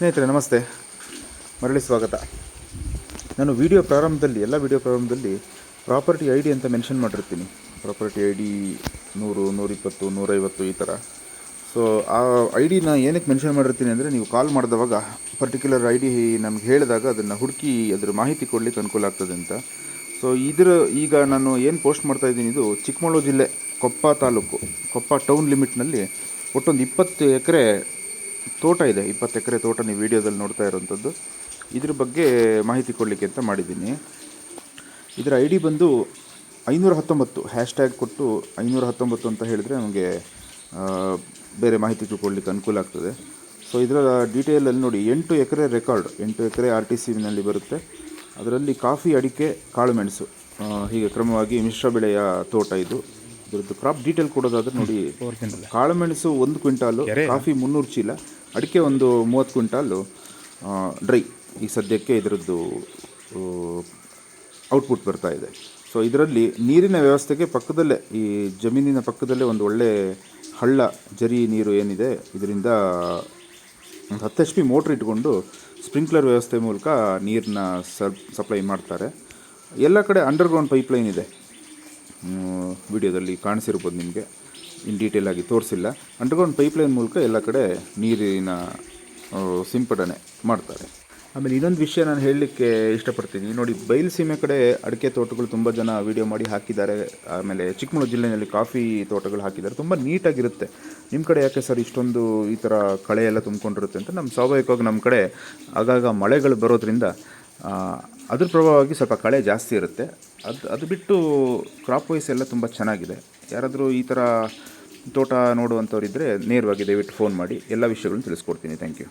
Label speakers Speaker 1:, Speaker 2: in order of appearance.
Speaker 1: ಸ್ನೇಹಿತರೆ ನಮಸ್ತೆ, ಮರಳಿ ಸ್ವಾಗತ. ನಾನು ಎಲ್ಲ ವಿಡಿಯೋ ಪ್ರಾರಂಭದಲ್ಲಿ ಪ್ರಾಪರ್ಟಿ ಐ ಡಿ ಅಂತ ಮೆನ್ಷನ್ ಮಾಡಿರ್ತೀನಿ. ಪ್ರಾಪರ್ಟಿ ಐ ಡಿ 100, 120, 150 ಈ ಥರ. ಸೊ ಆ ಐ ಡಿನ ಏನಕ್ಕೆ ಮೆನ್ಷನ್ ಮಾಡಿರ್ತೀನಿ ಅಂದರೆ, ನೀವು ಕಾಲ್ ಮಾಡಿದವಾಗ ಪರ್ಟಿಕ್ಯುಲರ್ ಐ ಡಿ ನಮ್ಗೆ ಹೇಳಿದಾಗ ಅದನ್ನು ಹುಡುಕಿ ಅದರ ಮಾಹಿತಿ ಕೊಡಲಿಕ್ಕೆ ಅನುಕೂಲ ಆಗ್ತದೆ ಅಂತ. ಸೊ ಈಗ ನಾನು ಏನು ಪೋಸ್ಟ್ ಮಾಡ್ತಾಯಿದ್ದೀನಿ, ಇದು ಚಿಕ್ಕಮಗಳೂರು ಜಿಲ್ಲೆ ಕೊಪ್ಪ ತಾಲೂಕು, ಕೊಪ್ಪ ಟೌನ್ ಲಿಮಿಟ್ನಲ್ಲಿ ಒಟ್ಟೊಂದು 20 ಎಕರೆ ತೋಟ ಇದೆ. 20 ಎಕರೆ ತೋಟ ನೀವು ವಿಡಿಯೋದಲ್ಲಿ ನೋಡ್ತಾ ಇರೋವಂಥದ್ದು. ಇದ್ರ ಬಗ್ಗೆ ಮಾಹಿತಿ ಕೊಡಲಿಕ್ಕೆ ಅಂತ ಮಾಡಿದ್ದೀನಿ. ಇದರ ಐ ಡಿ ಬಂದು 519 ಹ್ಯಾಶ್ಟ್ಯಾಗ್ ಕೊಟ್ಟು 519 ಅಂತ ಹೇಳಿದ್ರೆ ನಮಗೆ ಬೇರೆ ಮಾಹಿತಿ ತಿಳ್ಕೊಳ್ಳಿಕ್ಕೆ ಅನುಕೂಲ ಆಗ್ತದೆ. ಸೊ ಇದರ ಡೀಟೇಲಲ್ಲಿ ನೋಡಿ, 8 ಎಕರೆ ರೆಕಾರ್ಡ್, 8 ಎಕರೆ RTCನಲ್ಲಿ ಬರುತ್ತೆ. ಅದರಲ್ಲಿ ಕಾಫಿ, ಅಡಿಕೆ, ಕಾಳುಮೆಣಸು ಹೀಗೆ ಕ್ರಮವಾಗಿ ಮಿಶ್ರ ಬೆಳೆಯ ತೋಟ ಇದು. ಇದರದ್ದು ಕ್ರಾಪ್ ಡೀಟೇಲ್ ಕೊಡೋದಾದರೆ ನೋಡಿ, ಕಾಳುಮೆಣಸು 1 ಕ್ವಿಂಟಾಲು, ಕಾಫಿ 300 ಚೀಲ, ಅಡಿಕೆ ಒಂದು 30 ಕ್ವಿಂಟಾಲು ಡ್ರೈ ಈ ಸದ್ಯಕ್ಕೆ ಇದರದ್ದು ಔಟ್ಪುಟ್ ಬರ್ತಾ ಇದೆ. ಸೊ ಇದರಲ್ಲಿ ನೀರಿನ ವ್ಯವಸ್ಥೆಗೆ ಪಕ್ಕದಲ್ಲೇ, ಈ ಜಮೀನಿನ ಪಕ್ಕದಲ್ಲೇ ಒಂದು ಒಳ್ಳೆ ಹಳ್ಳ, ಜರಿ ನೀರು ಏನಿದೆ, ಇದರಿಂದ ಒಂದು 10 HP ಮೋಟ್ರ್ ಇಟ್ಕೊಂಡು ಸ್ಪ್ರಿಂಕ್ಲರ್ ವ್ಯವಸ್ಥೆ ಮೂಲಕ ನೀರನ್ನ ಸಪ್ಲೈ ಮಾಡ್ತಾರೆ. ಎಲ್ಲ ಕಡೆ ಅಂಡರ್ಗ್ರೌಂಡ್ ಪೈಪ್ಲೈನ್ ಇದೆ. ವಿಡಿಯೋದಲ್ಲಿ ಕಾಣಿಸಿರ್ಬೋದು ನಿಮಗೆ, ಇನ್ ಡೀಟೇಲಾಗಿ ತೋರಿಸಿಲ್ಲ. ಅಂಡರ್ಗ್ರೌಂಡ್ ಪೈಪ್ಲೈನ್ ಮೂಲಕ ಎಲ್ಲ ಕಡೆ ನೀರಿನ ಸಿಂಪಡಣೆ ಮಾಡ್ತಾರೆ. ಆಮೇಲೆ ಇನ್ನೊಂದು ವಿಷಯ ನಾನು ಹೇಳಲಿಕ್ಕೆ ಇಷ್ಟಪಡ್ತೀನಿ ನೋಡಿ, ಬಯಲುಸೀಮೆ ಕಡೆ ಅಡಿಕೆ ತೋಟಗಳು ತುಂಬ ಜನ ವಿಡಿಯೋ ಮಾಡಿ ಹಾಕಿದ್ದಾರೆ. ಆಮೇಲೆ ಚಿಕ್ಕಮಗಳೂರು ಜಿಲ್ಲೆಯಲ್ಲಿ ಕಾಫಿ ತೋಟಗಳು ಹಾಕಿದ್ದಾರೆ, ತುಂಬ ನೀಟಾಗಿರುತ್ತೆ. ನಿಮ್ಮ ಕಡೆ ಯಾಕೆ ಸರ್ ಇಷ್ಟೊಂದು ಈ ಥರ ಕಳೆ ಎಲ್ಲ ತುಂಬಿಕೊಂಡಿರುತ್ತೆ ಅಂತ, ಸ್ವಾಭಾವಿಕವಾಗಿ ನಮ್ಮ ಕಡೆ ಆಗಾಗ ಮಳೆಗಳು ಬರೋದ್ರಿಂದ ಅದ್ರ ಪ್ರಭಾವವಾಗಿ ಸ್ವಲ್ಪ ಕಳೆ ಜಾಸ್ತಿ ಇರುತ್ತೆ. ಅದು ಬಿಟ್ಟು ಕ್ರಾಪ್ ವೈಸ್ ಎಲ್ಲ ತುಂಬ ಚೆನ್ನಾಗಿದೆ. ಯಾರಾದರೂ ಈ ಥರ ತೋಟ ನೋಡುವಂಥವ್ರಿದ್ದರೆ ನೇರವಾಗಿ ದಯವಿಟ್ಟು ಫೋನ್ ಮಾಡಿ, ಎಲ್ಲ ವಿಷಯಗಳನ್ನು ತಿಳಿಸ್ಕೊಡ್ತೀನಿ. Thank you.